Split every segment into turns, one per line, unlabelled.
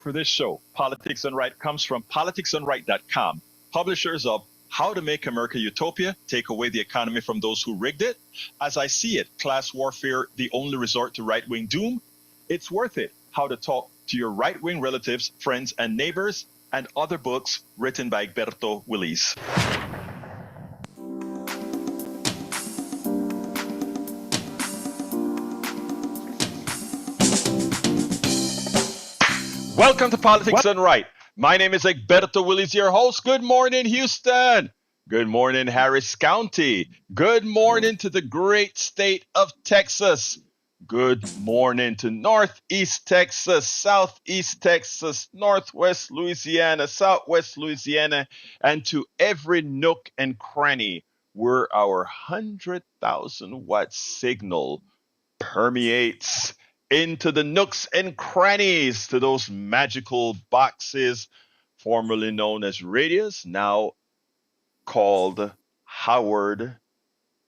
for this show, Politics Done Right, comes from politicsdoneright.com, publishers of How to Make America Utopia, Take Away the Economy from Those Who Rigged It, As I See It, Class Warfare, The Only Resort to Right-Wing Doom, It's Worth It, How to Talk to Your Right-Wing Relatives, Friends, and Neighbors, and other books written by Egberto Willis. Welcome to Politics Done Right. My name is Egberto Willis, your host. Good morning, Houston. Good morning, Harris County. Good morning to the great state of Texas. Good morning to Northeast Texas, Southeast Texas, Northwest Louisiana, Southwest Louisiana, and to every nook and cranny where our 100,000 watt signal permeates into the nooks and crannies, to those magical boxes formerly known as radios, now called Howard.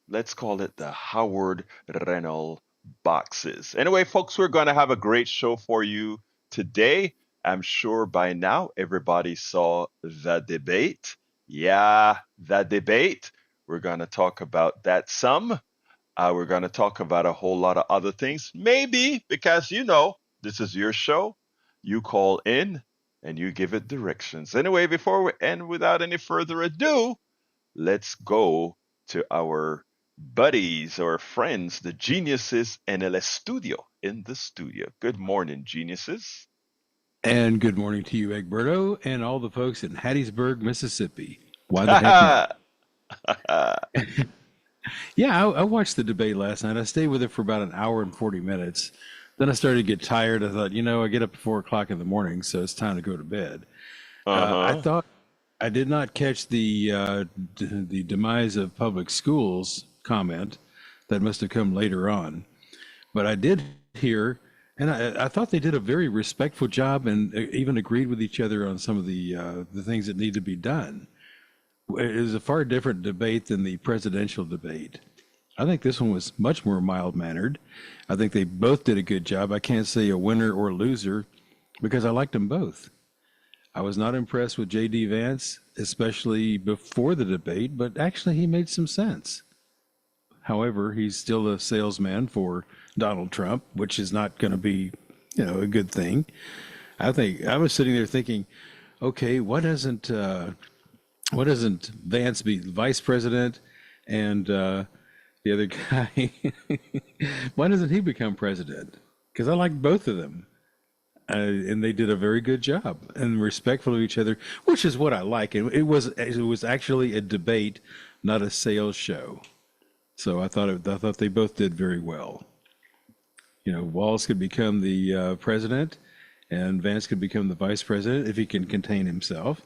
Let's call it the Howard Reynolds boxes. Anyway, folks, we're going to have a great show for you today. I'm sure by now everybody saw the debate. Yeah, the debate. We're going to talk about that some. We're going to talk about a whole lot of other things. Maybe because, this is your show. You call in and you give it directions. Anyway, before we end, without any further ado, let's go to our buddies or friends, the geniuses en el estudio, in the studio. Good morning, geniuses.
And good morning to you, Egberto, and all the folks in Hattiesburg, Mississippi. Why the heck not? Yeah, I watched the debate last night. I stayed with it for about an hour and 40 minutes. Then I started to get tired. I thought, I get up at 4 o'clock in the morning, so it's time to go to bed. I thought I did not catch the demise of public schools comment. That must have come later on. But I did hear, and I thought they did a very respectful job and even agreed with each other on some of the things that need to be done. It was a far different debate than the presidential debate. I think this one was much more mild-mannered. I think they both did a good job. I can't say a winner or loser because I liked them both. I was not impressed with JD Vance, especially before the debate, but actually he made some sense. However, he's still a salesman for Donald Trump, which is not going to be, a good thing. I was sitting there thinking, okay, why doesn't Vance be vice president and the other guy, why doesn't he become president? Because I like both of them. And they did a very good job and respectful of each other, which is what I like. And it was actually a debate, not a sales show. So I thought they both did very well. Walz could become the president and Vance could become the vice president if he can contain himself.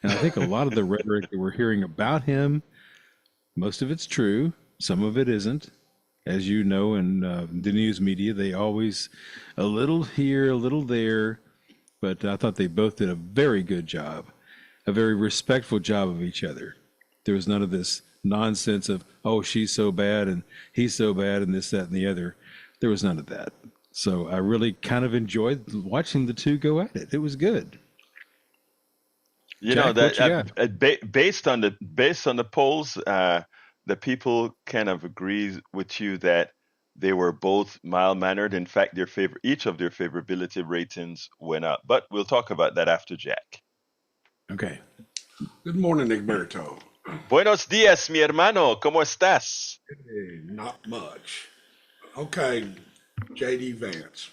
And I think a lot of the rhetoric that we're hearing about him, most of it's true. Some of it isn't. As you know, in the news media, they always a little here, a little there. But I thought they both did a very good job, a very respectful job of each other. There was none of this nonsense of, oh, she's so bad and he's so bad and this, that, and the other. There was none of that. So I really kind of enjoyed watching the two go at it. It was good. Jack,
based on the polls, the people kind of agree with you that they were both mild-mannered. In fact, each of their favorability ratings went up. But we'll talk about that after Jack.
Okay.
Good morning, Egberto.
Buenos días, mi hermano. ¿Cómo estás?
Hey, not much. Okay, JD Vance.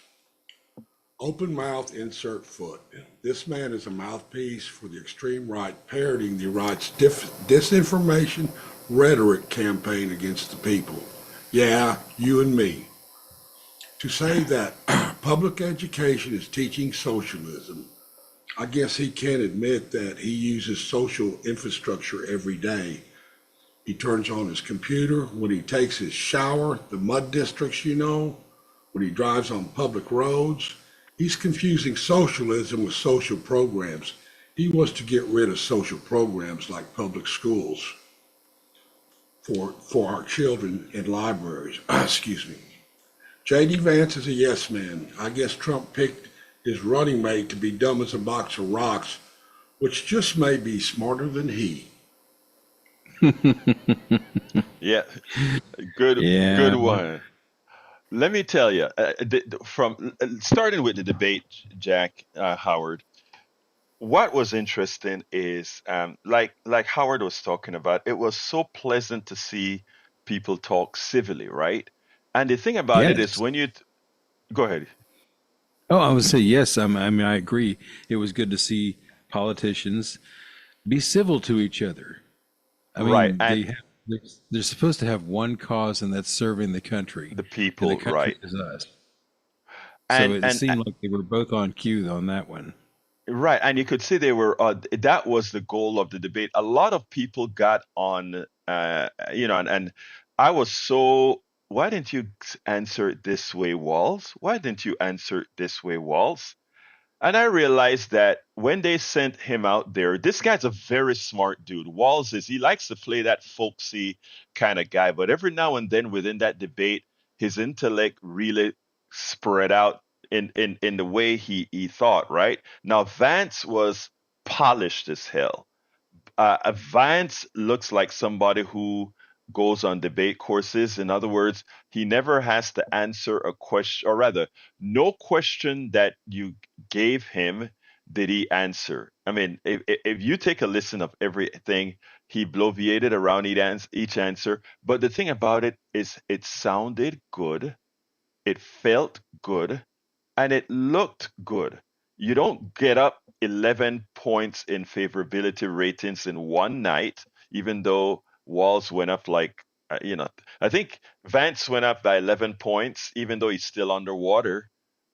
Open mouth, insert foot. This man is a mouthpiece for the extreme right, parroting the right's disinformation rhetoric campaign against the people. Yeah, you and me. To say that public education is teaching socialism, I guess he can't admit that he uses social infrastructure every day. He turns on his computer when he takes his shower, the mud districts, when he drives on public roads. He's confusing socialism with social programs. He wants to get rid of social programs like public schools for our children in libraries. Excuse me. JD Vance is a yes man. I guess Trump picked his running mate to be dumb as a box of rocks, which just may be smarter than he.
Yeah, good
Yeah.
one. Let me tell you, from starting with the debate, Jack Howard. What was interesting is, like Howard was talking about, it was so pleasant to see people talk civilly, right? And the thing about it is,
Yes.
when you go ahead,
Oh, I would say yes. I mean, I agree. It was good to see politicians be civil to each other. I
right?
mean,
And
they're supposed to have one cause, and that's serving the country,
the
and the
people,
country
right?
is us. So
And
it
and
seemed like they were both on cue on that one.
right, and you could see they were. That was the goal of the debate. A lot of people got on, and I was so. Why didn't you answer it this way, Walls? Why didn't you answer it this way, Walls? And I realized that when they sent him out there, this guy's a very smart dude. Walls is, he likes to play that folksy kind of guy, but every now and then within that debate, his intellect really spread out in the way he thought, right? Now Vance was polished as hell. Vance looks like somebody who goes on debate courses. In other words, he never has to answer a question, or rather, no question that you gave him did he answer. I mean, if you take a listen of everything, he bloviated around each answer. But the thing about it is, it sounded good, it felt good, and it looked good. You don't get up 11 points in favorability ratings in one night, even though Walls went up like, I think Vance went up by 11 points, even though he's still underwater.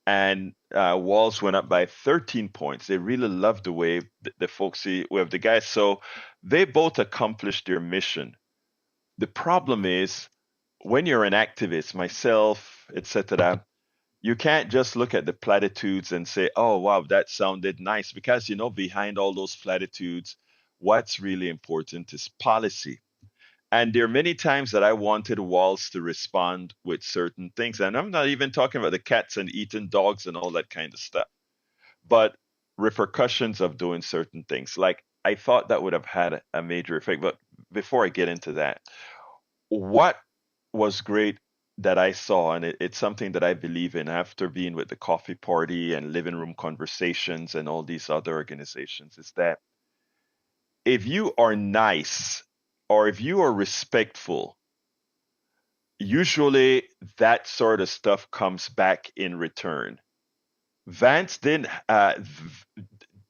And Walls went up by 13 points. They really loved the way the folksy way of the guys. So they both accomplished their mission. The problem is, when you're an activist, myself, etc., you can't just look at the platitudes and say, oh, wow, that sounded nice. Because, behind all those platitudes, what's really important is policy. And there are many times that I wanted Walls to respond with certain things. And I'm not even talking about the cats and eating dogs and all that kind of stuff, but repercussions of doing certain things. Like, I thought that would have had a major effect. But before I get into that, what was great that I saw, and it's something that I believe in after being with the coffee party and living room conversations and all these other organizations, is that if you are nice or if you are respectful, usually that sort of stuff comes back in return. Vance didn't,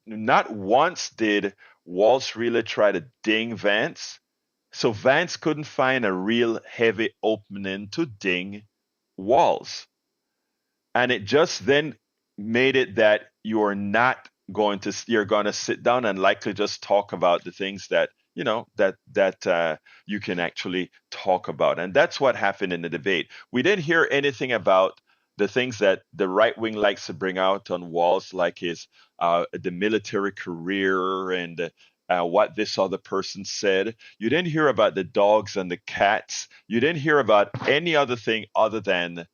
not once did Walsh really try to ding Vance. So Vance couldn't find a real heavy opening to ding Walls. And it just then made it that you're going to sit down and likely just talk about the things that you can actually talk about. And that's what happened in the debate. We didn't hear anything about the things that the right wing likes to bring out on Walls, like his the military career and what this other person said. You didn't hear about the dogs and the cats. You didn't hear about any other thing other than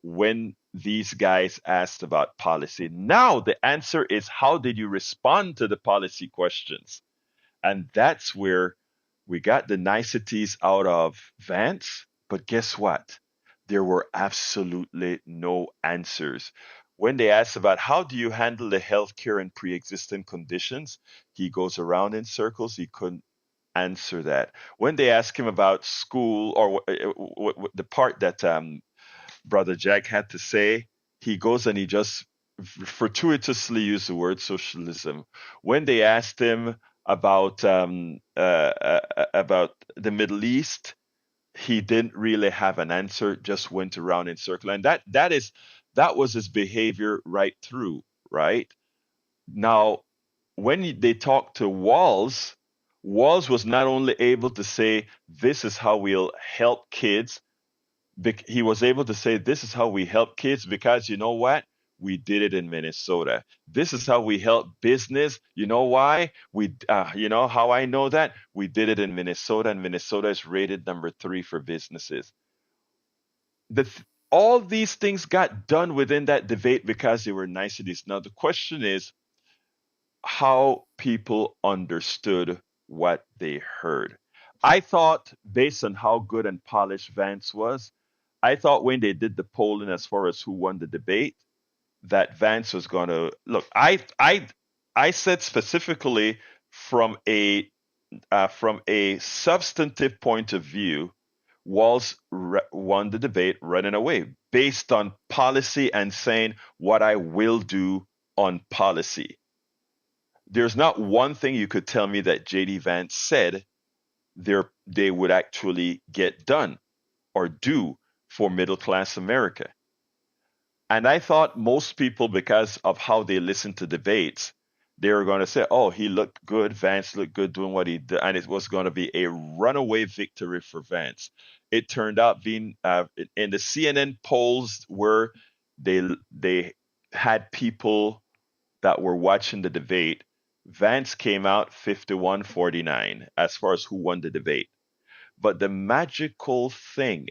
when these guys asked about policy. Now the answer is, how did you respond to the policy questions? And that's where we got the niceties out of Vance. But guess what? There were absolutely no answers. When they asked about how do you handle the healthcare and pre-existing conditions, he goes around in circles. He couldn't answer that. When they ask him about school, or the part that Brother Jack had to say, he goes and he just fortuitously used the word socialism. When they asked him about the Middle East, he didn't really have an answer, just went around in circle. And that was his behavior right through, right? Now, when they talked to Walls, Walls was not only able to say, this is how we'll help kids, he was able to say, this is how we help kids because you know what? We did it in Minnesota. This is how we help business. You know why? You know how I know that? We did it in Minnesota, and Minnesota is rated number 3 for businesses. All these things got done within that debate because they were niceties. Now, the question is how people understood what they heard. I thought, based on how good and polished Vance was, I thought when they did the polling as far as who won the debate, that Vance was going to look. I said specifically from a substantive point of view, Walz won the debate running away based on policy and saying what I will do on policy. There's not one thing you could tell me that JD Vance said they would actually get done or do for middle class America. And I thought most people, because of how they listen to debates, they were going to say, oh, he looked good. Vance looked good doing what he did. And it was going to be a runaway victory for Vance. It turned out being in the CNN polls where they had people that were watching the debate, Vance came out 51-49 as far as who won the debate. But the magical thing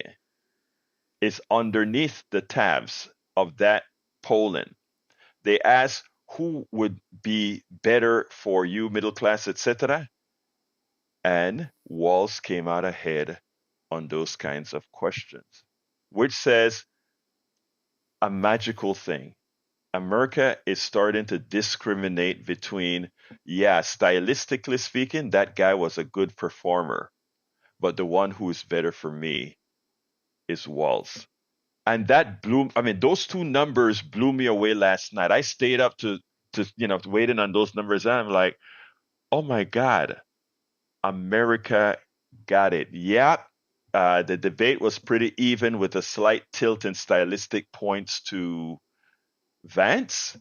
is underneath the tabs of that polling. They asked who would be better for you, middle class, etc. And Walz came out ahead on those kinds of questions, which says a magical thing. America is starting to discriminate between, yeah, stylistically speaking, that guy was a good performer, but the one who is better for me is Walz. And that blew, I mean, those two numbers blew me away last night. I stayed up to waiting on those numbers, and I'm like, oh my God, America got it. Yeah, the debate was pretty even with a slight tilt in stylistic points to Vance.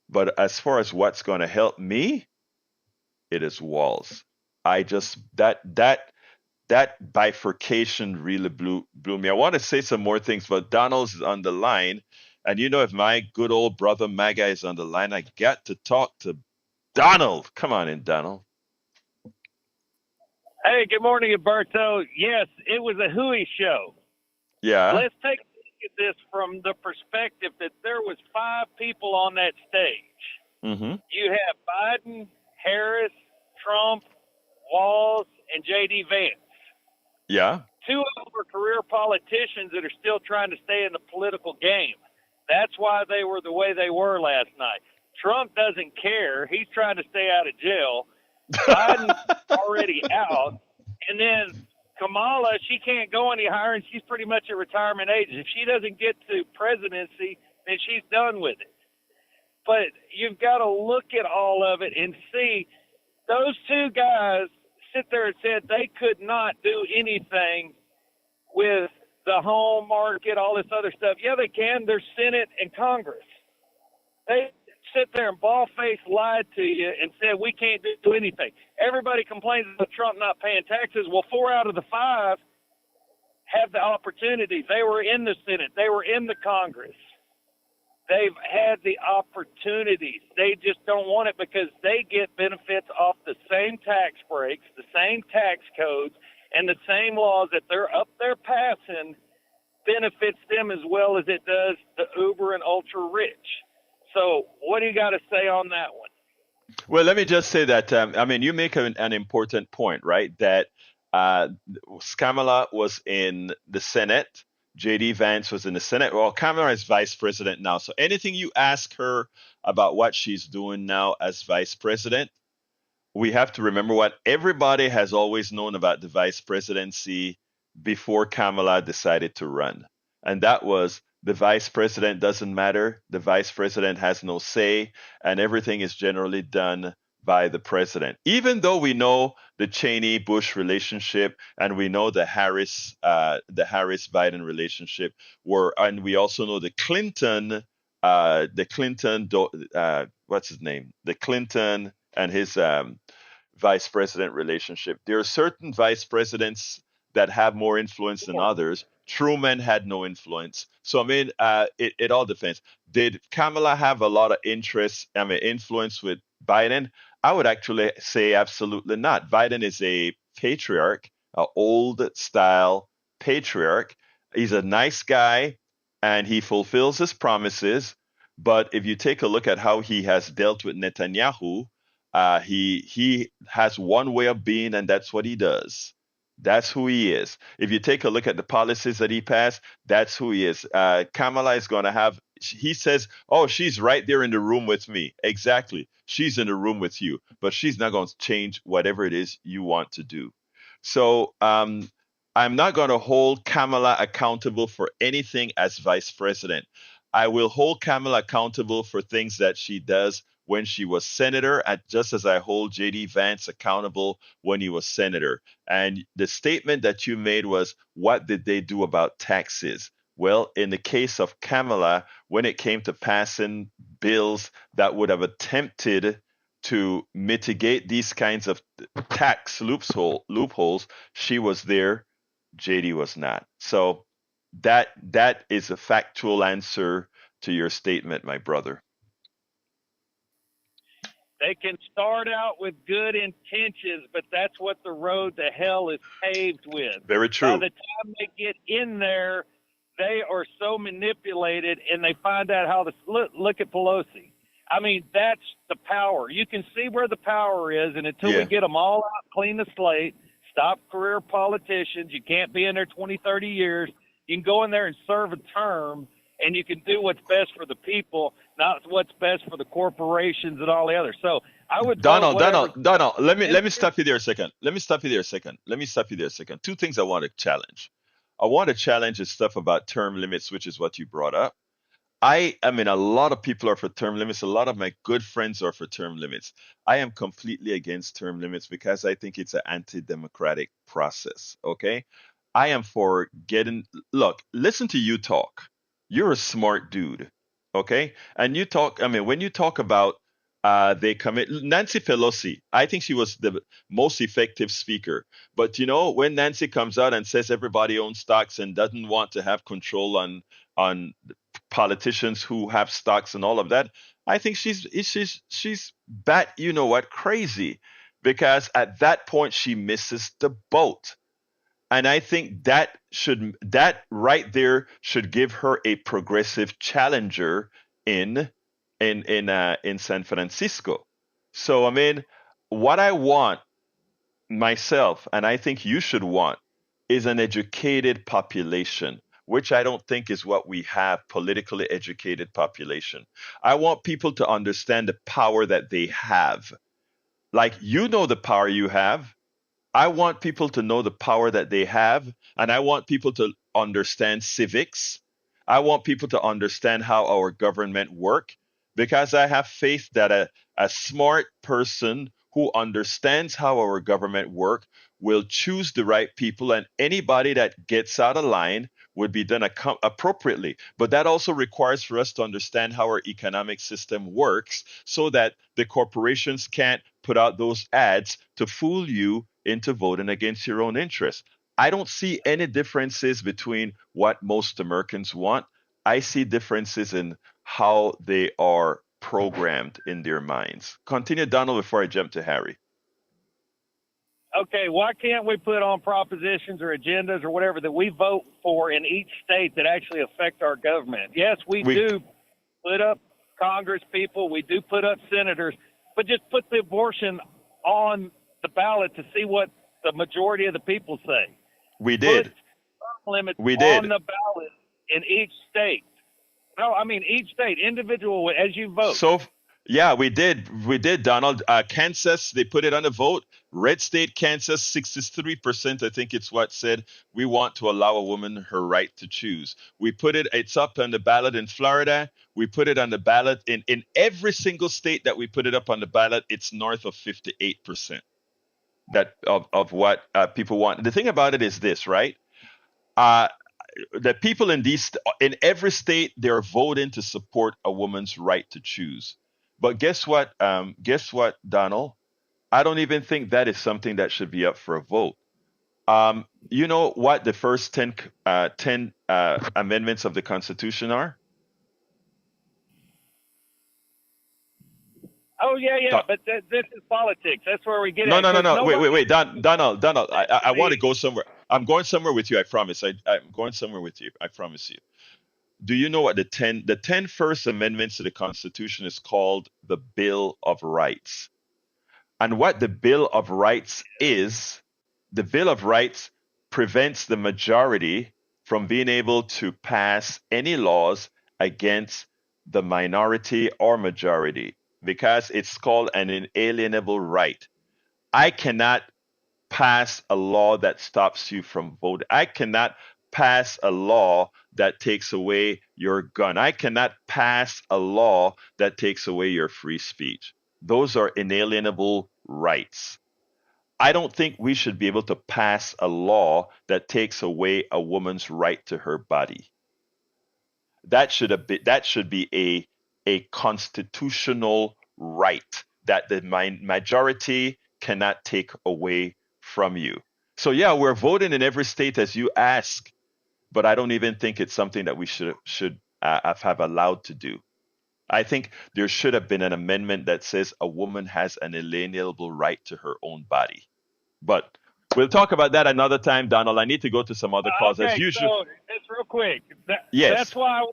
But as far as what's going to help me, it is Walz. I just that bifurcation really blew me. I want to say some more things, but Donald's on the line, and if my good old brother Maga is on the line, I got to talk to Donald. Come on in, Donald.
Hey, good morning, Alberto. Yes, it was a hooey show.
Yeah.
Let's take a look at this from the perspective that there was 5 people on that stage.
Mm-hmm.
You have Biden, Harris, Trump, Walz, and JD Vance.
Yeah.
2 of them are career politicians that are still trying to stay in the political game. That's why they were the way they were last night. Trump doesn't care. He's trying to stay out of jail. Biden's already out. And then Kamala, she can't go any higher, and she's pretty much at retirement age. If she doesn't get to presidency, then she's done with it. But you've got to look at all of it and see those 2 guys sit there and said they could not do anything with the home market, all this other stuff. Yeah, they can. They're Senate and Congress. They sit there and bald-faced lied to you and said we can't do anything. Everybody complains about Trump not paying taxes. Well, 4 out of the 5 have the opportunity. They were in the Senate. They were in the Congress. They've had the opportunities. They just don't want it because they get benefits off the same tax breaks, the same tax codes, and the same laws that they're up there passing benefits them as well as it does the uber and ultra rich. So what do you got to say on that one?
Well, let me just say that, you make an important point, right? That Kamala was in the Senate. JD Vance was in the Senate. Well, Kamala is vice president now. So anything you ask her about what she's doing now as vice president, we have to remember what everybody has always known about the vice presidency before Kamala decided to run. And that was the vice president doesn't matter. The vice president has no say, and everything is generally done by the president. Even though we know the Cheney-Bush relationship, and we know the Harris-Biden relationship, and we also know the Clinton, what's his name? The Clinton and his vice president relationship. There are certain vice presidents that have more influence than others. Truman had no influence. So, it all depends. Did Kamala have a lot of influence with Biden? I would actually say absolutely not. Biden is a patriarch, an old style patriarch. He's a nice guy. and he fulfills his promises. But if you take a look at how he has dealt with Netanyahu, he has one way of being, and that's what he does. That's who he is. If you take a look at the policies that he passed, that's who he is. Kamala is going to have. He says, "Oh, she's right there in the room with me." Exactly, she's in the room with you, but she's not going to change whatever it is you want to do. So I'm not going to hold Kamala accountable for anything as vice president. I will hold Kamala accountable for things that she does when she was senator, just as I hold JD Vance accountable when he was senator. And the statement that you made was, what did they do about taxes? Well, in the case of Kamala, when it came to passing bills that would have attempted to mitigate these kinds of tax loopholes, she was there. JD was not. So that is a factual answer to your statement, my brother.
They can start out with good intentions, but that's what the road to hell is paved with.
Very true.
By the time they get in there, they are so manipulated, and they find out how to look at Pelosi. I mean, that's the power. You can see where the power is, and until we get them all out, clean the slate, stop career politicians. You can't be in there 20, 30 years. You can go in there and serve a term, and you can do what's best for the people, not what's best for the corporations and all the others. So I would
Donald. Let me stop you there a second. Two things I want to challenge. I want to challenge the stuff about term limits, which is what you brought up. I mean, a lot of people are for term limits. A lot of my good friends are for term limits. I am completely against term limits because I think it's an anti-democratic process. Okay, I am for look, listen to you talk. You're a smart dude. Okay, and you talk. I mean, when you talk about they commit Nancy Pelosi, I think she was the most effective speaker. But when Nancy comes out and says everybody owns stocks and doesn't want to have control on politicians who have stocks and all of that, I think she's crazy, because at that point she misses the boat. And I think that right there should give her a progressive challenger in San Francisco. So I mean, what I want myself, and I think you should want, is an educated population, which I don't think is what we have, politically educated population. I want people to understand the power that they have. Like, the power you have. I want people to know the power that they have, and I want people to understand civics. I want people to understand how our government work, because I have faith that a smart person who understands how our government work will choose the right people, and anybody that gets out of line would be done appropriately. But that also requires for us to understand how our economic system works, so that the corporations can't put out those ads to fool you into voting against your own interests. I don't see any differences between what most Americans want. I see differences in how they are programmed in their minds. Continue, Donald, before I jump to Harry.
Okay, why can't we put on propositions or agendas or whatever that we vote for in each state that actually affect our government? Yes, we do put up Congress people, we do put up senators, but just put the abortion on the ballot to see what the majority of the people say.
We did.
Put term limits
We did.
on the ballot in each state. No, I mean each state, individual, as you vote.
So, yeah, we did, Donald. Kansas, they put it on the vote. Red state Kansas, 63%, I think it's what said, we want to allow a woman her right to choose. It's up on the ballot in Florida. We put it on the ballot in every single state that we put it up on the ballot. It's north of 58% of what people want. The thing about it is this, right? The people in every state, they're voting to support a woman's right to choose. But guess what? Donald? I don't even think that is something that should be up for a vote. You know what the first 10 amendments of the Constitution are?
Oh, yeah, but this is politics. That's where we get
No.
it.
Wait. Donald, I want to go somewhere. I'm going somewhere with you, I promise. I'm going somewhere with you, I promise you. Do you know what the 10 first amendments to the Constitution is called? The Bill of Rights. And what the Bill of Rights is, the Bill of Rights prevents the majority from being able to pass any laws against the minority or majority because it's called an inalienable right. I cannot pass a law that stops you from voting. I cannot pass a law that takes away your gun. I cannot pass a law that takes away your free speech. Those are inalienable rights. I don't think we should be able to pass a law that takes away a woman's right to her body. That should be a constitutional right that the majority cannot take away from you. So yeah, we're voting in every state as you ask, but I don't even think it's something that we should have allowed to do. I think there should have been an amendment that says a woman has an inalienable right to her own body. But we'll talk about that another time, Donald. I need to go to some other calls as
Okay,
usual.
so it's real quick.
Yes.
That's why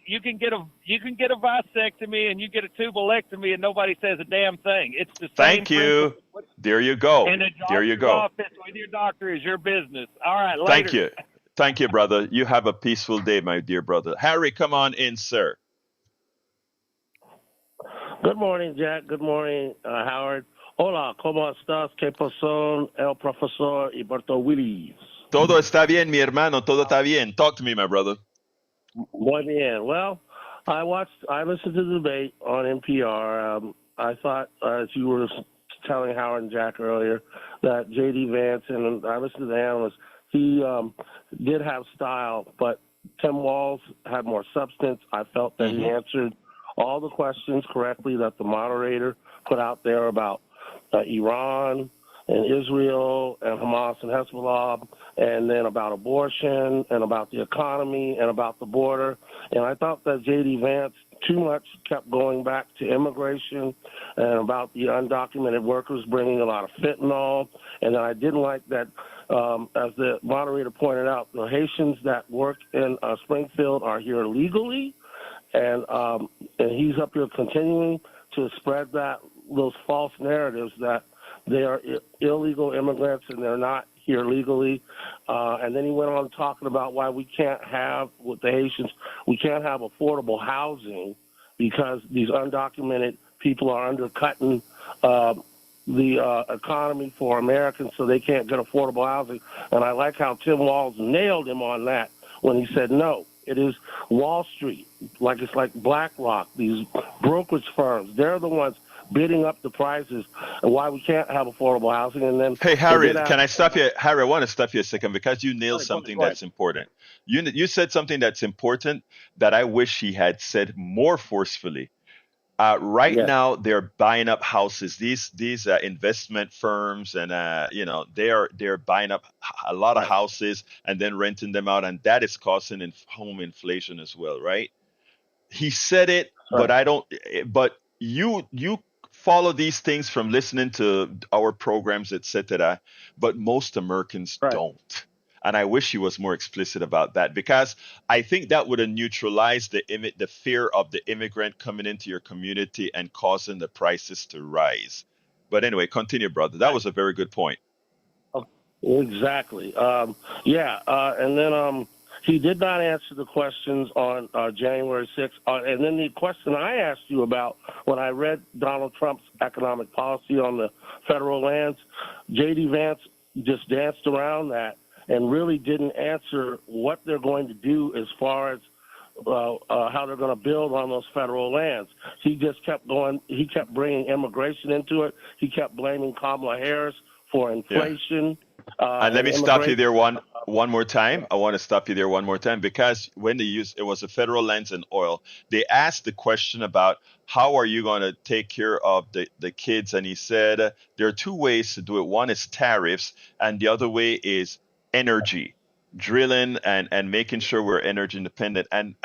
you can get a vasectomy and you get a tubulectomy and nobody says a damn thing. It's the same.
Thank you.
principle.
There you go.
And the
There you
doctor's
go.
office with your doctor is your business. All right, later.
Thank you. Thank you, brother. You have a peaceful day, my dear brother. Harry, come on in, sir.
Good morning, Jack. Good morning, Howard. Hola, ¿cómo estás? ¿Qué pasó? El profesor Alberto Willis.
Todo está bien, mi hermano. Todo está bien. Talk to me, my brother.
Muy bien. Well, I listened to the debate on NPR. I thought, as you were telling Howard and Jack earlier, that JD Vance, and I listened to the analyst, he did have style, but Tim Walz had more substance. I felt that he answered all the questions correctly that the moderator put out there about Iran and Israel and Hamas and Hezbollah, and then about abortion and about the economy and about the border. And I thought that J.D. Vance too much kept going back to immigration and about the undocumented workers bringing a lot of fentanyl. And then I didn't like that, as the moderator pointed out, the Haitians that work in Springfield are here legally. And he's up here continuing to spread those false narratives that they are illegal immigrants and they're not here legally. And then he went on talking about why we can't have, with the Haitians, we can't have affordable housing because these undocumented people are undercutting the economy for Americans so they can't get affordable housing. And I like how Tim Walz nailed him on that when he said no. It is Wall Street, it's like BlackRock, these brokerage firms. They're the ones bidding up the prices and why we can't have affordable housing. And then,
hey, Harry, can I stop you? Harry, I want to stop you a second because you nailed something that's important. You said something that's important that I wish he had said more forcefully. Right now, they're buying up houses. These investment firms, and they're buying up a lot of houses and then renting them out, and that is causing home inflation as well, right? He said it, but I don't. But you follow these things from listening to our programs, etc. But most Americans don't. And I wish he was more explicit about that because I think that would have neutralized the fear of the immigrant coming into your community and causing the prices to rise. But anyway, continue, brother. That was a very good point.
Exactly. And then he did not answer the questions on January 6th. And then the question I asked you about when I read Donald Trump's economic policy on the federal lands, J.D. Vance just danced around that and really didn't answer what they're going to do as far as how they're going to build on those federal lands. He just kept going. He kept bringing immigration into it. He kept blaming Kamala Harris for inflation.
And let me stop you there one more time. I want to stop you there one more time because when they used it was the federal lands and oil, they asked the question about how are you going to take care of the kids, and he said there are two ways to do it. One is tariffs, and the other way is energy, drilling and making sure we're energy independent. And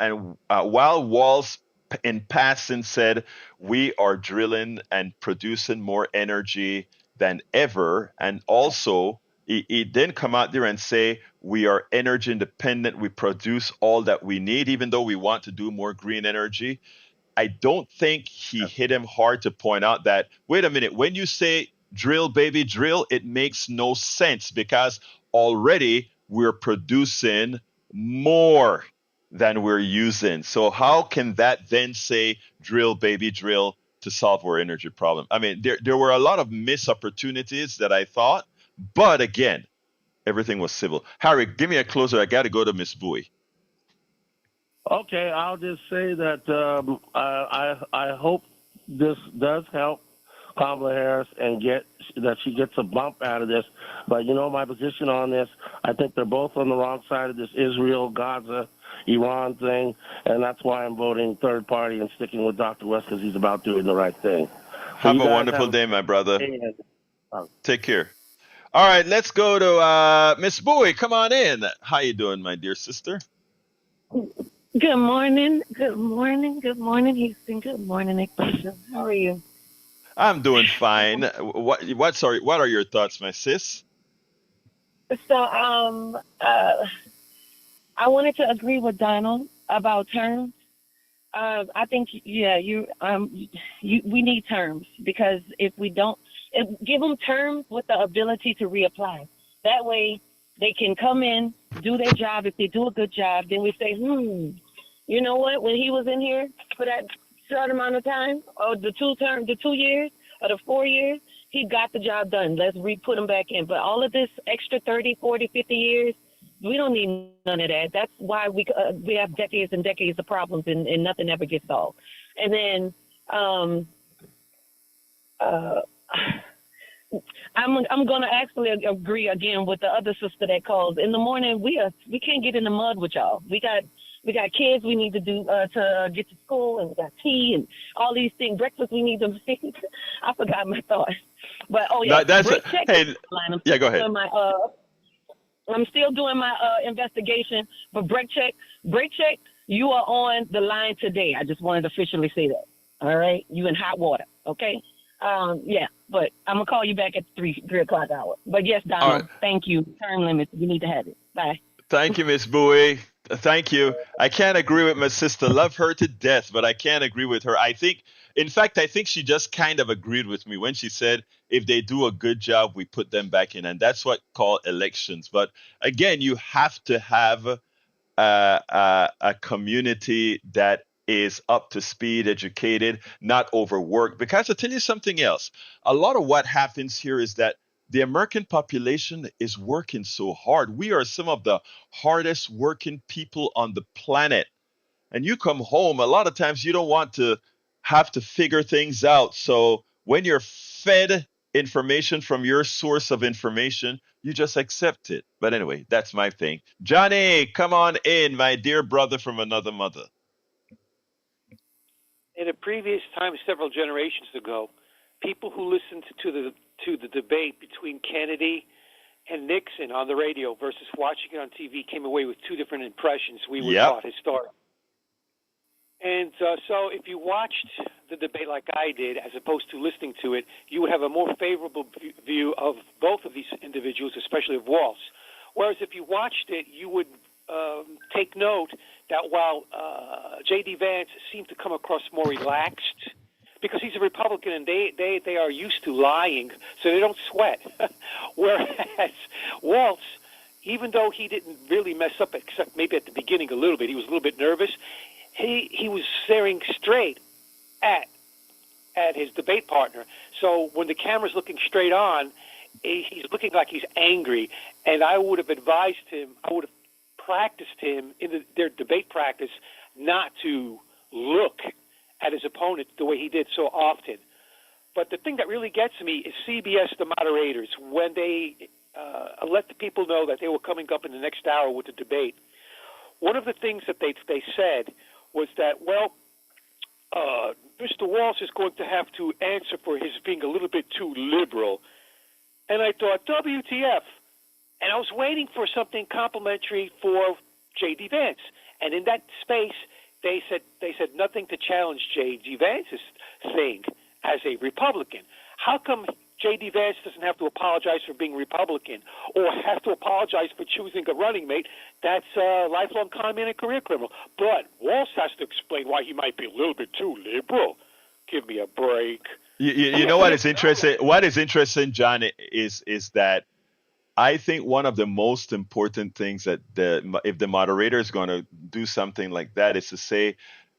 while Walz in passing said we are drilling and producing more energy than ever, and also he didn't come out there and say We are energy independent. We produce all that we need, even though we want to do more green energy. I don't think he hit him hard to point out that, wait a minute, when you say drill, baby, drill, it makes no sense because already we're producing more than we're using. So how can that then say drill, baby, drill to solve our energy problem? I mean, there were a lot of missed opportunities that I thought, but again, everything was civil. Harry, give me a closer. I got to go to Miss Bowie.
Okay, I'll just say that I hope this does help Kamala Harris and that she gets a bump out of this. But you know my position on this. I think they're both on the wrong side of this Israel, Gaza, Iran thing, and that's why I'm voting third party and sticking with Dr. West because he's about doing the right thing. So
Have a wonderful day, my brother. Take care. All right, let's go to Miss Bowie. Come on in. How you doing, my dear sister?
Good morning. Good morning. Good morning, Houston. Good morning, Nicholas. How are you?
I'm doing fine. What are your thoughts, my sis?
So, I wanted to agree with Donald about terms. I think, yeah, we need terms because if we don't, give them terms with the ability to reapply. That way, they can come in, do their job. If they do a good job, then we say, you know what? When he was in here for that short amount of time, or the 2 years, or the 4 years, he got the job done. Let's put him back in. But all of this extra 30, 40, 50 years, we don't need none of that. That's why we have decades and decades of problems and nothing ever gets solved. And then I'm going to actually agree again with the other sister that calls. In the morning, we can't get in the mud with y'all. We got kids we need to do to get to school, and we got tea and all these things. Breakfast we need to feed. I forgot my thought. But
No, hey, yeah, go ahead.
I'm still doing my investigation, but break check, you are on the line today. I just wanted to officially say that. All right, you in hot water, okay? Yeah, but I'm gonna call you back at 3 o'clock hour. But yes, Donald,
right.
Thank you. Term limits, we need to have it. Bye.
Thank you, Miss Bowie. Thank you. I can't agree with my sister. Love her to death, but I can't agree with her. I think she just kind of agreed with me when she said, if they do a good job, we put them back in. And that's what called elections. But again, you have to have a community that is up to speed, educated, not overworked. Because I'll tell you something else. A lot of what happens here is that the American population is working so hard. We are some of the hardest working people on the planet. And you come home, a lot of times you don't want to have to figure things out. So when you're fed information from your source of information, you just accept it. But anyway, that's my thing. Johnny, come on in, my dear brother from another mother.
In a previous time, several generations ago, people who listened to the debate between Kennedy and Nixon on the radio versus watching it on TV came away with two different impressions we were taught historically. And so if you watched the debate like I did, as opposed to listening to it, you would have a more favorable view of both of these individuals, especially of Walz. Whereas if you watched it, you would take note that while JD Vance seemed to come across more relaxed, because he's a Republican and they are used to lying, so they don't sweat. Whereas Walz, even though he didn't really mess up, except maybe at the beginning a little bit, he was a little bit nervous, he was staring straight at his debate partner. So when the camera's looking straight on, he's looking like he's angry. And I would have advised him, I would have practiced him in their debate practice not to look at his opponent the way he did so often. But the thing that really gets me is CBS, the moderators, when they let the people know that they were coming up in the next hour with the debate. One of the things that they said was that, well, Mr. Walz is going to have to answer for his being a little bit too liberal. And I thought, WTF. And I was waiting for something complimentary for JD Vance. And in that space, they said nothing to challenge JD Vance's thing as a Republican. How come J.D. Vance doesn't have to apologize for being Republican or have to apologize for choosing a running mate. That's a lifelong con man and career criminal. But Walz has to explain why he might be a little bit too liberal. Give me a break.
You know what is interesting? What is interesting, John, is that I think one of the most important things that if the moderator is going to do something like that is to say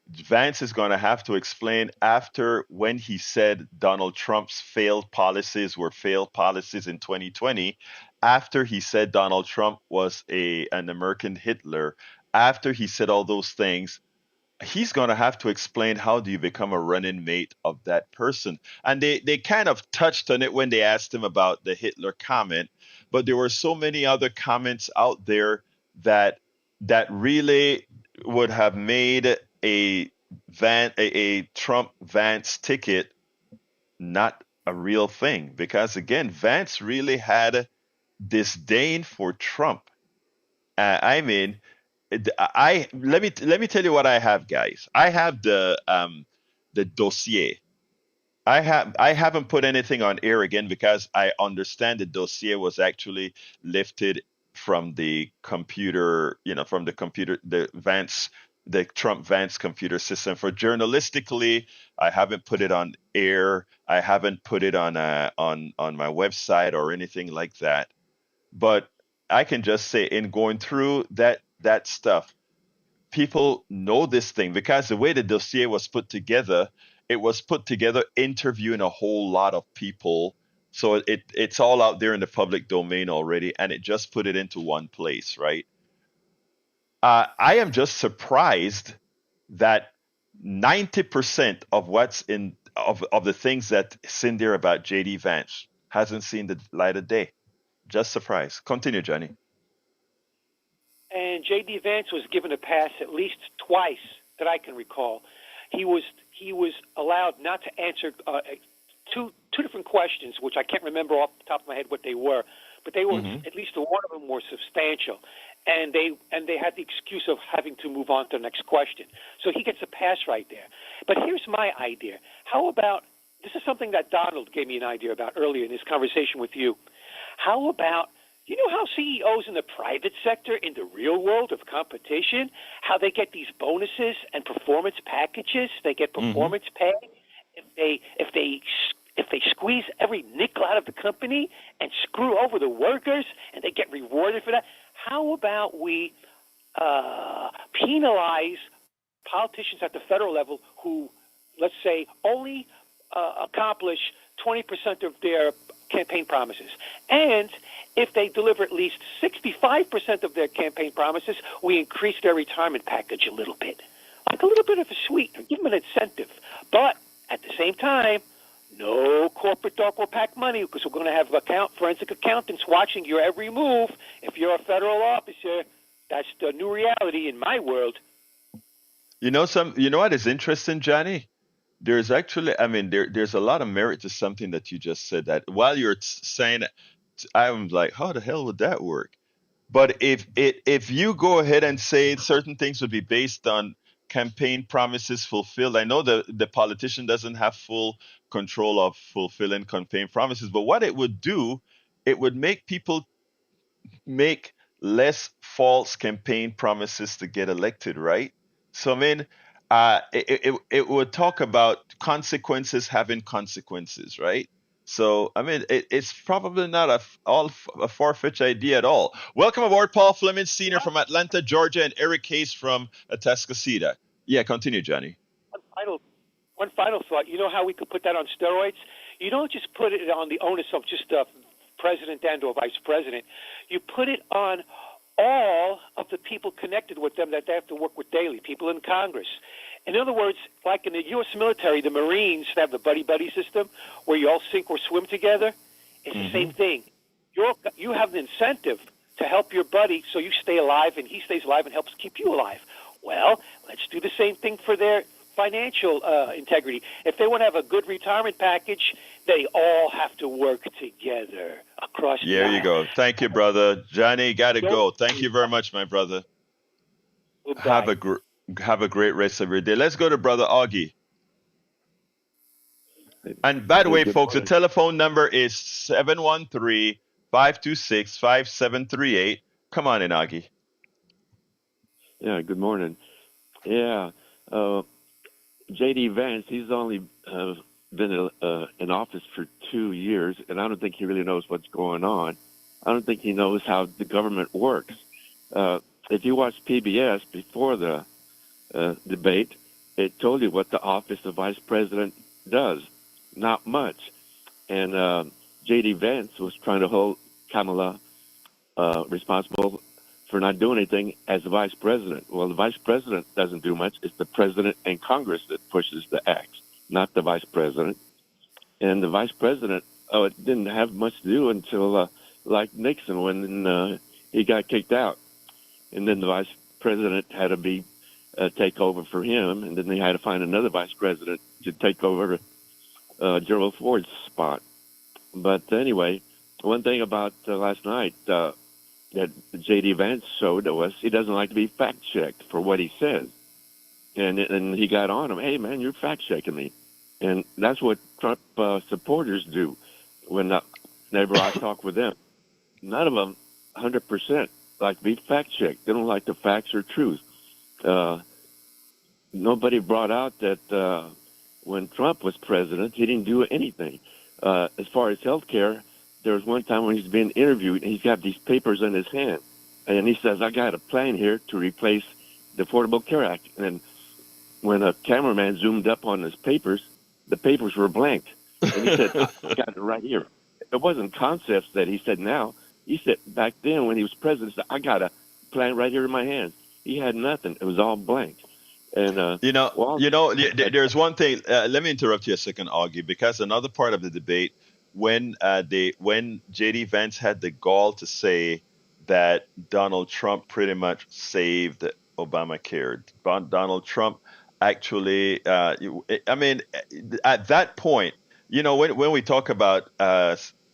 Vance is going to have to explain after when he said Donald Trump's failed policies were failed policies in 2020, after he said Donald Trump was an American Hitler, after he said all those things, he's going to have to explain how do you become a running mate of that person. And they kind of touched on it when they asked him about the Hitler comment, but there were so many other comments out there that really would have made a Trump Vance ticket not a real thing, because again, Vance really had disdain for Trump. I mean, let me tell you what I have, guys. I have the dossier. I haven't put anything on air again because I understand the dossier was actually lifted from the computer, the Trump Vance computer system. For journalistically, I haven't put it on air. I haven't put it on my website or anything like that. But I can just say, in going through that stuff, people know this thing because the way the dossier was put together, it was put together interviewing a whole lot of people. So it's all out there in the public domain already, and it just put it into one place, right? I am just surprised that 90% of what's of the things that's in there about JD Vance hasn't seen the light of day. Just surprised. Continue, Johnny.
And J.D. Vance was given a pass at least twice that I can recall. He was allowed not to answer two different questions, which I can't remember off the top of my head what they were, but they were at least one of them were substantial, and they had the excuse of having to move on to the next question. So he gets a pass right there. But here's my idea. How about this is something that Donald gave me an idea about earlier in his conversation with you. How about you know how CEOs in the private sector, in the real world of competition, how they get these bonuses and performance packages? They get performance pay if they squeeze every nickel out of the company and screw over the workers, and they get rewarded for that. How about we penalize politicians at the federal level who, let's say, only accomplish 20% of their campaign promises, and if they deliver at least 65% of their campaign promises, we increase their retirement package a little bit, like a little bit of a sweetener, give them an incentive. But at the same time, no corporate dark or PAC money, because we're going to have forensic accountants watching your every move. If you're a federal officer, that's the new reality in my world.
You know what is interesting, Johnny? There's actually, there's a lot of merit to something that you just said. That while you're saying it, I'm like, how the hell would that work? But if you go ahead and say certain things would be based on campaign promises fulfilled, I know the politician doesn't have full control of fulfilling campaign promises, but what it would do, it would make people make less false campaign promises to get elected, right? So it would talk about consequences having consequences, right? So it's probably not a far-fetched idea at all. Welcome aboard, Paul Fleming Sr. from Atlanta, Georgia, and Eric Case from Atascocita. Yeah, continue, Johnny.
One final thought. You know how we could put that on steroids? You don't just put it on the onus of just the president and or vice president. You put it on all of the people connected with them that they have to work with daily, people in Congress. In other words, like in the U.S. military, the Marines have the buddy-buddy system where you all sink or swim together. It's the same thing. You have an incentive to help your buddy so you stay alive and he stays alive and helps keep you alive. Well, let's do the same thing for their financial integrity. If they want to have a good retirement package, they all have to work together across the
There you go. Thank you, brother. Johnny, got to go. Thank you very much, my brother.
Goodbye.
Have a great rest of your day. Let's go to Brother Augie. And by the way,
Good
folks, the
morning.
telephone number is 713-526-5738. Come on, Inagi.
Yeah, good morning. Yeah, uh, JD Vance, he's only been in office for 2 years, and I don't think he really knows what's going on. I don't think he knows how the government works. Uh, if you watch PBS before the debate, it told you what the office of vice president does. Not much. And JD Vance was trying to hold Kamala responsible for not doing anything as the vice president. Well, the vice president doesn't do much. It's the president and Congress that pushes the acts, not the vice president. And the vice president, it didn't have much to do until like Nixon when he got kicked out, and then the vice president had to be take over for him, and then they had to find another vice president to take over Gerald Ford's spot. But anyway, one thing about last night that J.D. Vance showed to us, he doesn't like to be fact-checked for what he says. And he got on him, hey, man, you're fact-checking me. And that's what Trump supporters do whenever I talk with them. None of them 100% like to be fact-checked. They don't like the facts or truth. Nobody brought out that when Trump was president, he didn't do anything. As far as health care, there was one time when he's being interviewed, and he's got these papers in his hand. And he says, I got a plan here to replace the Affordable Care Act. And when a cameraman zoomed up on his papers, the papers were blank. And he said, I got it right here. It wasn't concepts that he said now. He said back then when he was president, he said, I got a plan right here in my hands. He had nothing. It was all blank. And
there's one thing. Let me interrupt you a second, Augie, because another part of the debate, when J.D. Vance had the gall to say that Donald Trump pretty much saved Obamacare. Donald Trump actually, at that point, when we talk about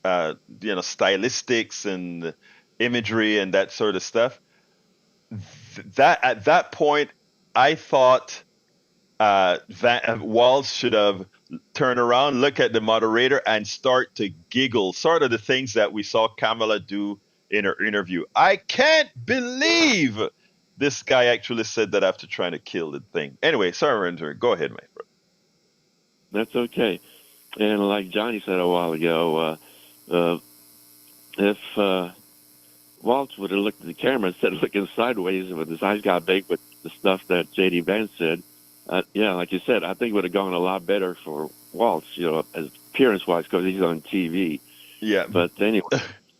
stylistics and imagery and that sort of stuff, that at that point, I thought Walz should have turned around, look at the moderator, and start to giggle, sort of the things that we saw Kamala do in her interview. I can't believe this guy actually said that after trying to kill the thing. Anyway, sorry, Renzer. Go ahead, my friend.
that's okay. And like Johnny said a while ago, if Waltz would have looked at the camera instead of looking sideways and with his eyes got big with the stuff that J.D. Vance said, like you said, I think it would have gone a lot better for Waltz, as appearance-wise, because he's on TV.
Yeah.
But anyway.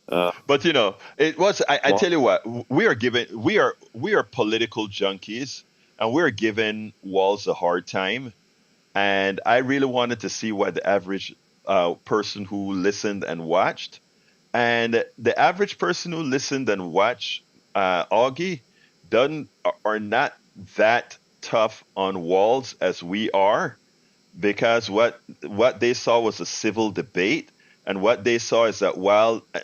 But it was. I tell you what, we are political junkies, and we're giving Walz a hard time. And I really wanted to see what the average person who listened and watched. And the average person who listened and watched Augie are not that tough on Walz as we are, because what they saw was a civil debate, and what they saw is that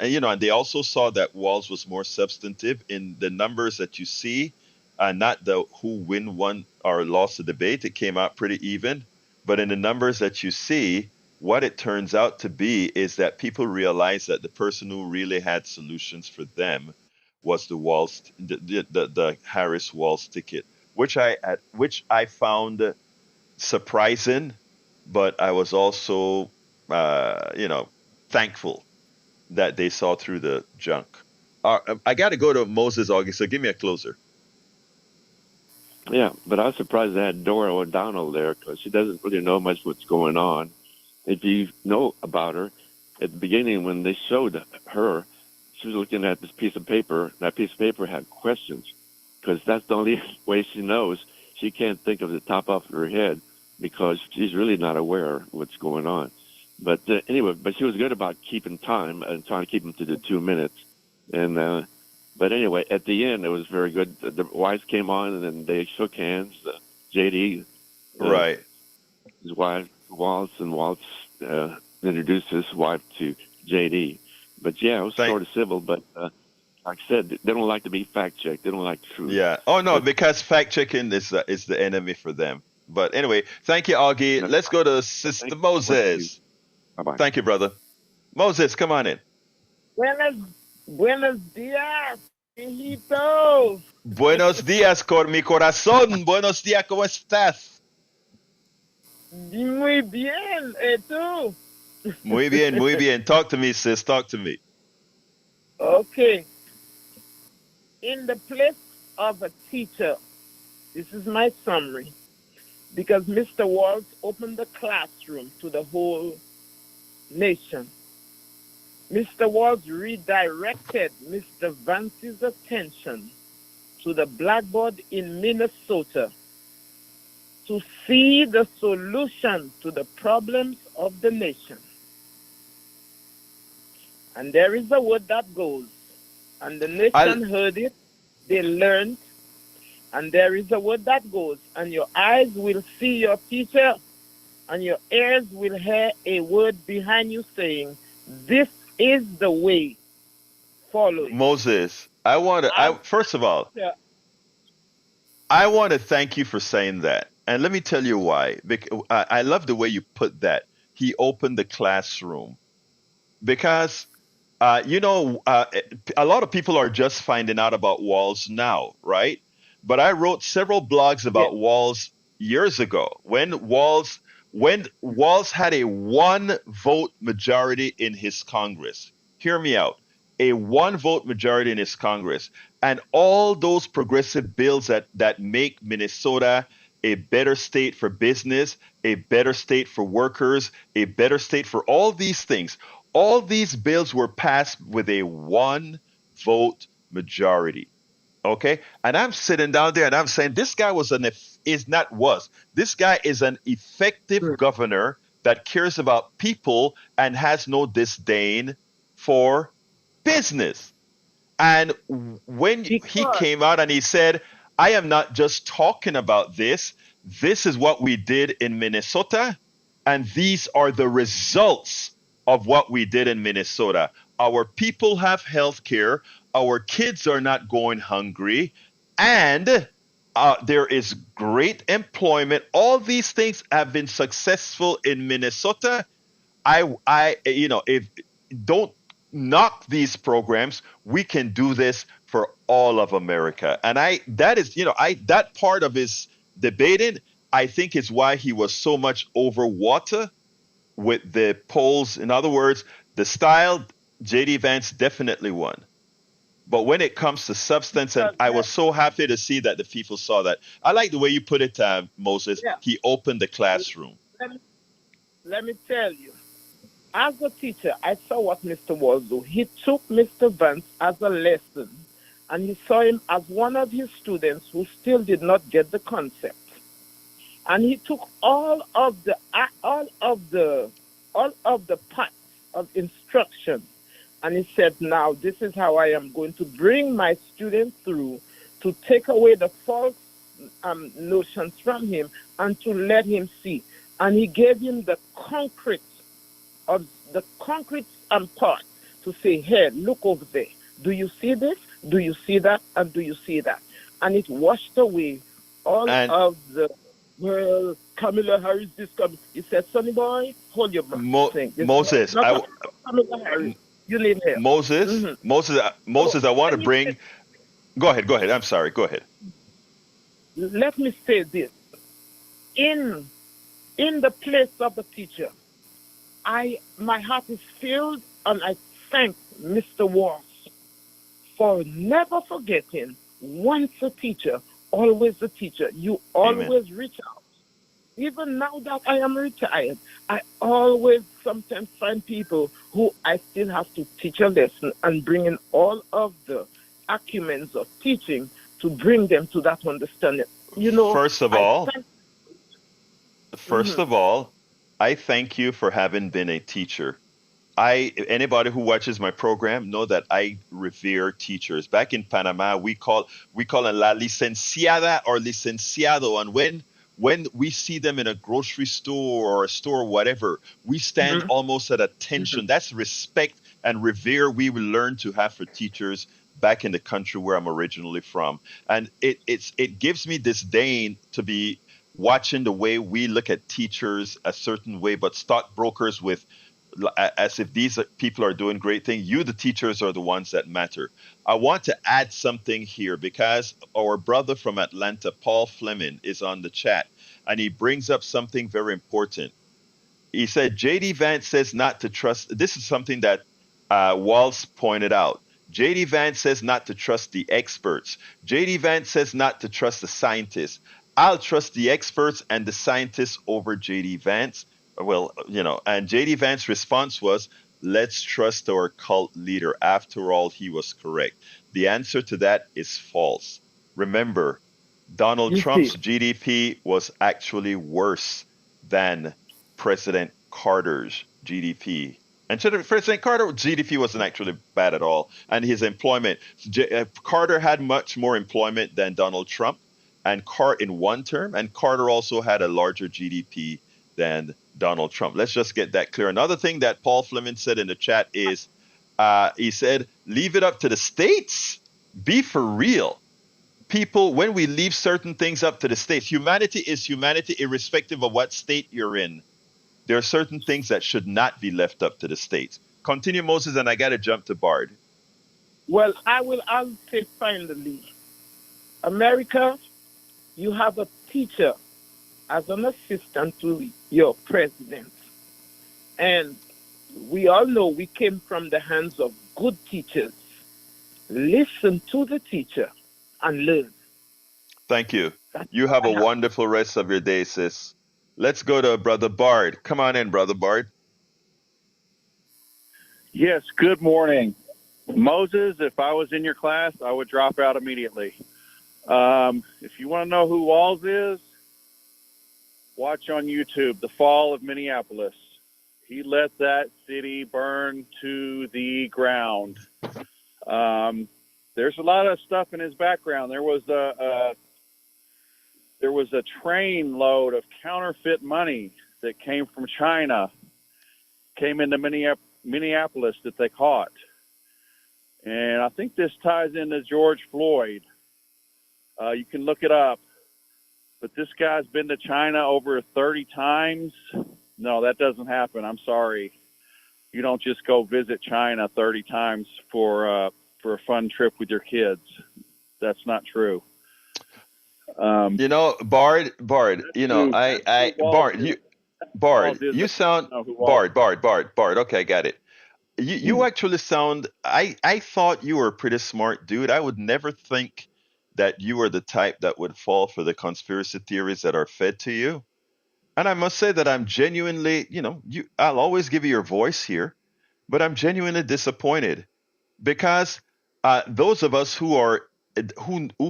and they also saw that Walz was more substantive in the numbers that you see, not the who won or lost the debate. It came out pretty even, but in the numbers that you see, what it turns out to be is that people realize that the person who really had solutions for them was the Harris Walz ticket, which I found surprising, but I was also thankful that they saw through the junk. I got to go to Moses, August, so give me a closer.
Yeah, but I was surprised they had Dora O'Donnell there because she doesn't really know much what's going on. If you know about her, at the beginning when they showed her, she was looking at this piece of paper. That piece of paper had questions because that's the only way she knows. She can't think of the top off of her head because she's really not aware of what's going on. But anyway, she was good about keeping time and trying to keep them to the 2 minutes. And but anyway, at the end, it was very good. The wives came on and then they shook hands. JD,
right,
his wife, Waltz, and Waltz introduced his wife to JD. But yeah, it was sort of civil. But like I said, they don't like to be fact checked. They don't like truth.
Yeah. Oh no, because fact checking is the enemy for them. But anyway, thank you, Augie. Let's go to Sister
Thank you for what you do.
Moses.
Bye-bye.
Thank you, brother. Moses, come on in.
Buenos días, hijitos.
Buenos días, mi corazón. Buenos días, ¿cómo estás?
Muy bien, ¿y tú?
Muy bien, muy bien. Talk to me, sis. Talk to me.
Okay. In the place of a teacher, this is my summary, because Mr. Walz opened the classroom to the whole nation. Mr. Walz redirected Mr. Vance's attention to the blackboard in Minnesota to see the solution to the problems of the nation. And there is a word that goes, and the nation heard it, they learned, and there is a word that goes, and your eyes will see your teacher, and your ears will hear a word behind you saying, this is the way, follow it.
Moses, first of all,
Yeah.
I want to thank you for saying that. And let me tell you why. Because I love the way you put that. He opened the classroom. Because, a lot of people are just finding out about Walz now, right? But I wrote several blogs about Walz years ago when Walz had a one vote majority in his Congress. Hear me out. A one vote majority in his Congress. And all those progressive bills that make Minnesota a better state for business, a better state for workers, a better state for all these things. All these bills were passed with a one vote majority. Okay? And I'm sitting down there and I'm saying, this guy this guy is an effective governor that cares about people and has no disdain for business. And when he came out and he said, I am not just talking about this, this is what we did in Minnesota, and these are the results of what we did in Minnesota. Our people have health care, our kids are not going hungry, and there is great employment. All these things have been successful in Minnesota. If don't knock these programs, we can do this for all of America. And that part of his debating, I think is why he was so much over water with the polls. In other words, the style, JD Vance definitely won. But when it comes to substance, and I was so happy to see that the people saw that. I like the way you put it, Moses. Yeah. He opened the classroom.
Let me tell you, as a teacher, I saw what Mr. Walz do. He took Mr. Vance as a lesson, and he saw him as one of his students who still did not get the concept. And he took all of the parts of instruction, and he said, now this is how I am going to bring my students through to take away the false notions from him and to let him see. And he gave him the concrete part to say, hey, look over there. Do you see this? Do you see that? And do you see that? And it washed away all of the, well, Kamala Harris, this coming. He said, Sonny boy, hold your thing.
Moses,
Kamala Harris, you need help.
Moses, Moses, I want to bring. Go ahead. I'm sorry. Go ahead.
Let me say this. In the place of the teacher, my heart is filled, and I thank Mr. Walz for never forgetting, once a teacher, always a teacher. You always reach out. Even now that I am retired, I always sometimes find people who I still have to teach a lesson and bring in all of the acumens of teaching to bring them to that understanding.
First of all, I thank you for having been a teacher. Anybody who watches my program know that I revere teachers. Back in Panama, we call it la licenciada or licenciado, and when we see them in a grocery store or a store or whatever, we stand almost at attention. That's respect and revere we will learn to have for teachers back in the country where I'm originally from. And it gives me disdain to be watching the way we look at teachers a certain way, but stockbrokers with as if these people are doing great things. You, the teachers, are the ones that matter. I want to add something here because our brother from Atlanta, Paul Fleming, is on the chat, and he brings up something very important. He said JD Vance says not to trust. This is something that Walz pointed out. JD Vance says not to trust the experts. JD Vance says not to trust the scientists. I'll trust the experts and the scientists over JD Vance. Well, and JD Vance's response was, let's trust our cult leader. After all, he was correct. The answer to that is false. Remember, Donald Trump's GDP was actually worse than President Carter's GDP. And President Carter's GDP wasn't actually bad at all. And his employment, Carter had much more employment than Donald Trump and in one term. And Carter also had a larger GDP than Donald Trump. Let's just get that clear. Another thing that Paul Fleming said in the chat is, he said, leave it up to the states. Be for real. People, when we leave certain things up to the states, humanity is humanity irrespective of what state you're in. There are certain things that should not be left up to the states. Continue, Moses, and I got to jump to Bard.
Well, I'll say finally, America, you have a teacher as an assistant to your president. And we all know we came from the hands of good teachers. Listen to the teacher and learn.
Thank you. You have a wonderful rest of your day, sis. Let's go to Brother Bard. Come on in, Brother Bard.
Yes, good morning. Moses, if I was in your class, I would drop out immediately. If you want to know who Walz is, watch on YouTube, The Fall of Minneapolis. He let that city burn to the ground. There's a lot of stuff in his background. There was a train load of counterfeit money that came from China, came into Minneapolis that they caught. And I think this ties into George Floyd. You can look it up. But this guy's been to China over 30 times. No, that doesn't happen. I'm sorry. You don't just go visit China 30 times for a fun trip with your kids. That's not true.
Bard, Bard, you sound, Bard. Okay, I got it. You actually sound, I thought you were a pretty smart dude. I would never think that you are the type that would fall for the conspiracy theories that are fed to you. And I must say that I'm genuinely, I'll always give you your voice here, but I'm genuinely disappointed because those of us who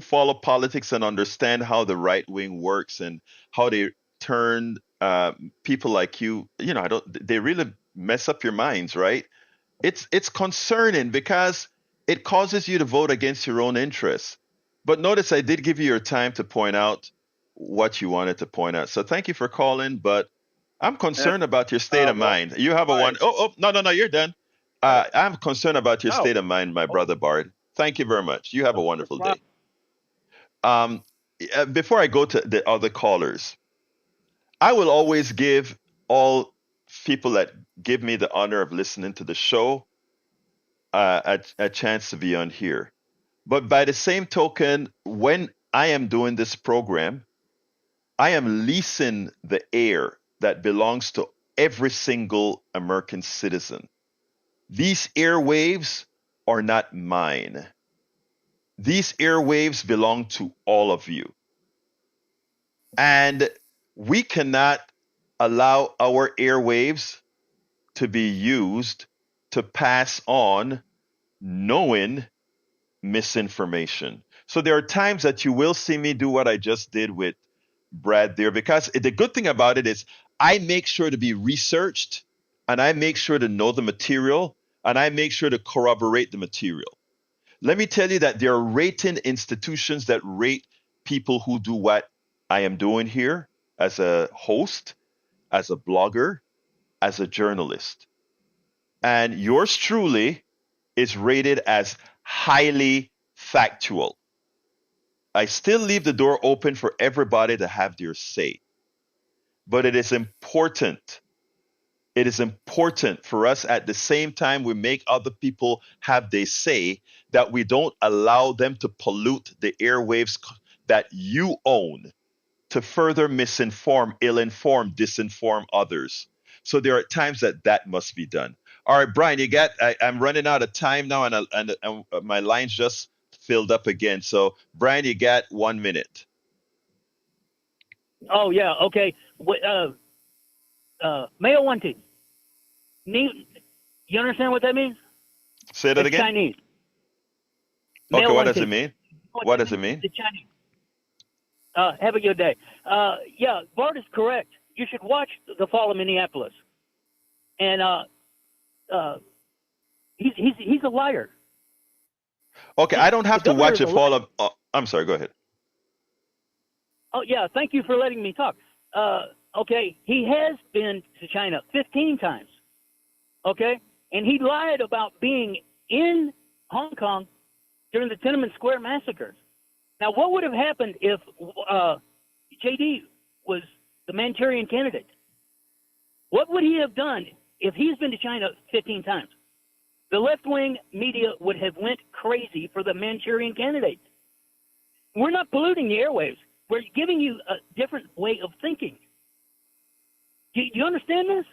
follow politics and understand how the right wing works and how they turn people like you, they really mess up your minds, right? It's concerning because it causes you to vote against your own interests. But notice I did give you your time to point out what you wanted to point out. So thank you for calling, but I'm concerned about your state of mind. You have no, you're done. I'm concerned about your state of mind, my brother Bard. Thank you very much. You have a wonderful day. Before I go to the other callers, I will always give all people that give me the honor of listening to the show a chance to be on here. But by the same token, when I am doing this program, I am leasing the air that belongs to every single American citizen. These airwaves are not mine. These airwaves belong to all of you. And we cannot allow our airwaves to be used to pass on knowing misinformation. So there are times that you will see me do what I just did with Brad there, because the good thing about it is I make sure to be researched and I make sure to know the material and I make sure to corroborate the material. Let me tell you that there are rating institutions that rate people who do what I am doing here as a host, as a blogger, as a journalist. And yours truly is rated as highly factual. I still leave the door open for everybody to have their say. But it is important. It is important for us at the same time we make other people have their say that we don't allow them to pollute the airwaves that you own to further misinform, ill-inform, disinform others. So there are times that that must be done. All right, Brian, I'm running out of time now, and my lines just filled up again. So, Brian, you got 1 minute.
Oh yeah, okay. Mayo one team. You understand what that means?
Say that
It's
again.
Chinese.
Okay,
Mayo
what
one
does it
team.
mean? What does it mean?
The Chinese. Have a good day. Yeah, Bart is correct. You should watch The Fall of Minneapolis. And he's a liar.
Okay, I don't have
The
to
governor
watch
is
it
a
fall of. Oh, I'm sorry. Go ahead.
Oh yeah, thank you for letting me talk. Okay, he has been to China 15 times. Okay, and he lied about being in Hong Kong during the Tiananmen Square massacres. Now, what would have happened if JD was the Manchurian candidate? What would he have done if he's been to China 15 times? The left-wing media would have went crazy for the Manchurian candidate. We're not polluting the airwaves. We're giving you a different way of thinking. Do you understand this?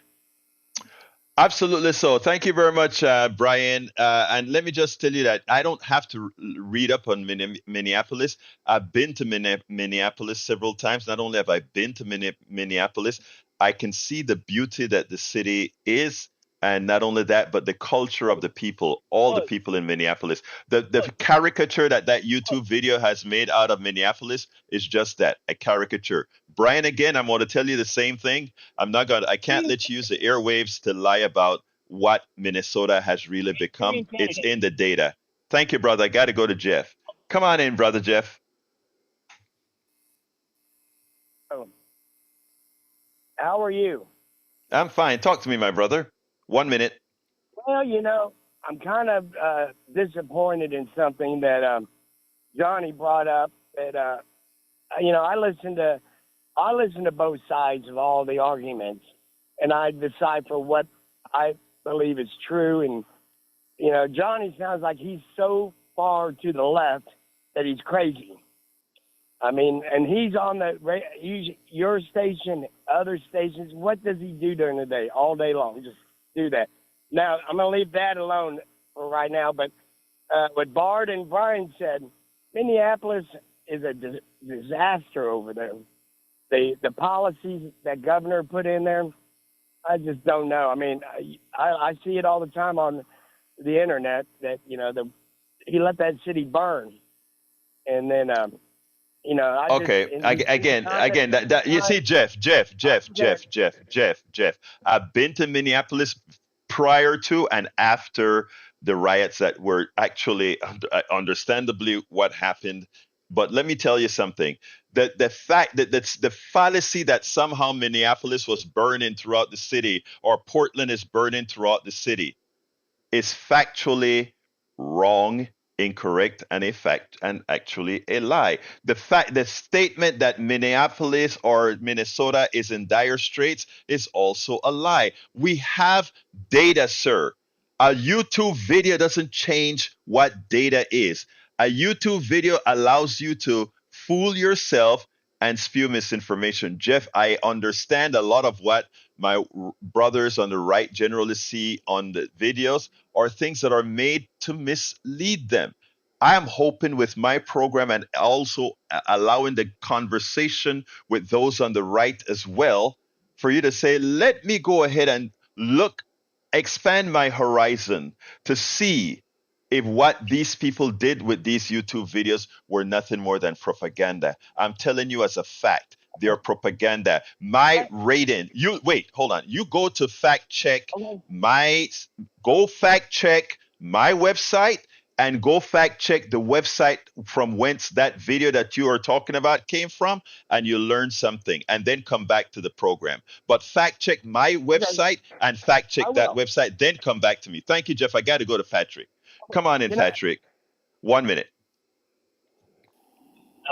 Absolutely. So, thank you very much, Brian. And let me just tell you that I don't have to read up on Minneapolis. I've been to Minneapolis several times. Not only have I been to Minneapolis, I can see the beauty that the city is. And not only that, but the culture of the people, all the people in Minneapolis. The caricature that YouTube video has made out of Minneapolis is just that, a caricature. Brian, again, I'm going to tell you the same thing. I can't let you use the airwaves to lie about what Minnesota has really become. It's in the data. Thank you, brother. I got to go to Jeff. Come on in, brother Jeff.
How are you?
I'm fine. Talk to me, my brother. 1 minute.
Well, I'm kind of disappointed in something that Johnny brought up. That I listen to both sides of all the arguments, and I decipher what I believe is true. And Johnny sounds like he's so far to the left that he's crazy. I mean, and he's on your station, other stations. What does he do during the day? All day long, just do that. Now, I'm going to leave that alone for right now. But what Bart and Brian said, Minneapolis is a disaster over there. The policies that governor put in there, I just don't know. I mean, I see it all the time on the internet that he let that city burn, and then
Again, that you see, Jeff. I've been to Minneapolis prior to and after the riots that were actually understandably what happened. But let me tell you something. The fact that's the fallacy that somehow Minneapolis was burning throughout the city or Portland is burning throughout the city is factually wrong, incorrect, and actually a lie. The statement that Minneapolis or Minnesota is in dire straits is also a lie. We have data, sir. A YouTube video doesn't change what data is. A YouTube video allows you to fool yourself and spew misinformation. Jeff, I understand a lot of what my brothers on the right generally see on the videos are things that are made to mislead them. I am hoping with my program and also allowing the conversation with those on the right as well for you to say, let me go ahead and expand my horizon to see if what these people did with these YouTube videos were nothing more than propaganda. I'm telling you as a fact, they're propaganda. My rating, hold on. You go to fact check my website and go fact check the website from whence that video that you are talking about came from, and you learn something, and then come back to the program. But fact check my website and fact check that website, then come back to me. Thank you, Jeff. I got to go to Patrick. Come on in, Patrick. 1 minute.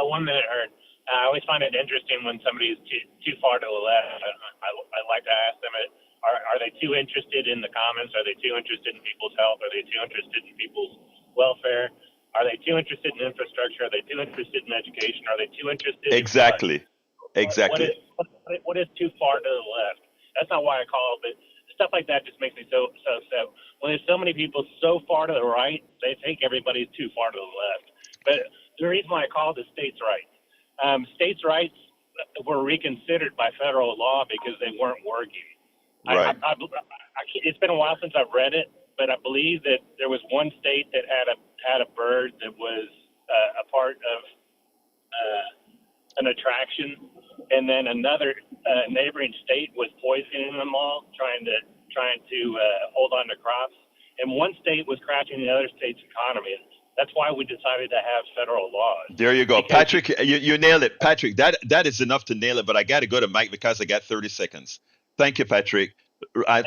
1 minute heard. I always find it interesting when somebody is too far to the left. I like to ask them, are they too interested in the comments? Are they too interested in people's health? Are they too interested in people's welfare? Are they too interested in infrastructure? Are they too interested in education? Are they too interested
Exactly.
in
Exactly.
what is too far to the left? That's not why I call it, but stuff like that just makes me so upset. When there's so many people so far to the right, they think everybody's too far to the left. But the reason why I call it is states' rights. States' rights were reconsidered by federal law because they weren't working.
Right.
It's been a while since I've read it, but I believe that there was one state that had a bird that was a part of an attraction, and then another neighboring state was poisoning them all, trying to hold on to crops. And one state was crashing the other state's economy. That's why we decided to have federal laws.
There you go. Patrick, you nailed it. Patrick, that is enough to nail it, but I got to go to Mike because I got 30 seconds. Thank you, Patrick.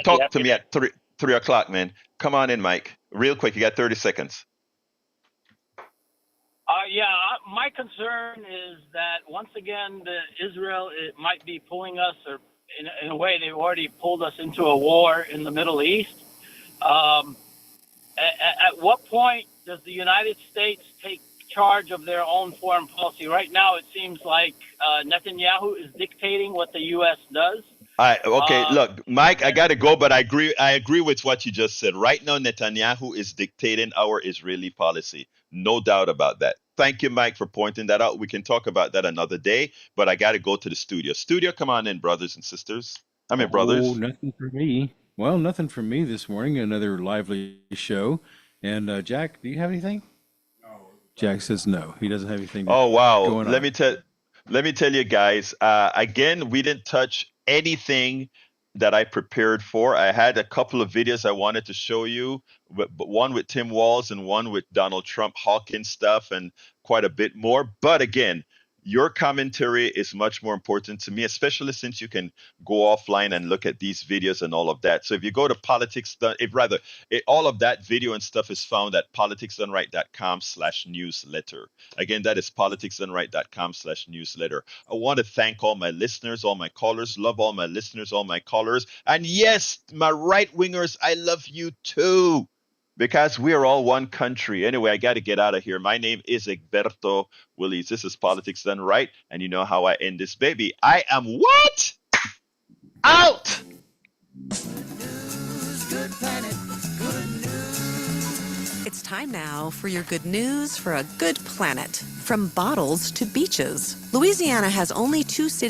Talk to me at 3 o'clock, man. Come on in, Mike. Real quick, you got 30 seconds.
My concern is that once again, Israel might be pulling us, or in a way, they've already pulled us into a war in the Middle East. At what point does the United States take charge of their own foreign policy? Right now, it seems like Netanyahu is dictating what the U.S. does.
Look, Mike, I got to go, but I agree with what you just said. Right now, Netanyahu is dictating our Israeli policy. No doubt about that. Thank you, Mike, for pointing that out. We can talk about that another day, but I got to go to the studio. Studio, come on in, brothers and sisters. Brothers.
Oh, nothing for me. Well, nothing from me this morning. Another lively show. And Jack, do you have anything? No. Jack says no. He doesn't have anything.
Oh, wow.
Going on.
Let me tell you guys. Again, we didn't touch anything that I prepared for. I had a couple of videos I wanted to show you, but one with Tim Walz and one with Donald Trump Hawkins stuff and quite a bit more. But again, your commentary is much more important to me, especially since you can go offline and look at these videos and all of that. So if you go to all of that video and stuff is found at politicsdoneright.com/newsletter. Again, that is politicsdoneright.com/newsletter. I want to thank all my listeners, all my callers, love all my listeners, all my callers. And yes, my right wingers, I love you too. Because we are all one country. Anyway, I got to get out of here. My name is Egberto Willies. This is Politics Done Right. And you know how I end this baby. I am what? Out!
Good planet, good news. It's time now for your good news for a good planet. From bottles to beaches, Louisiana has only 2 cities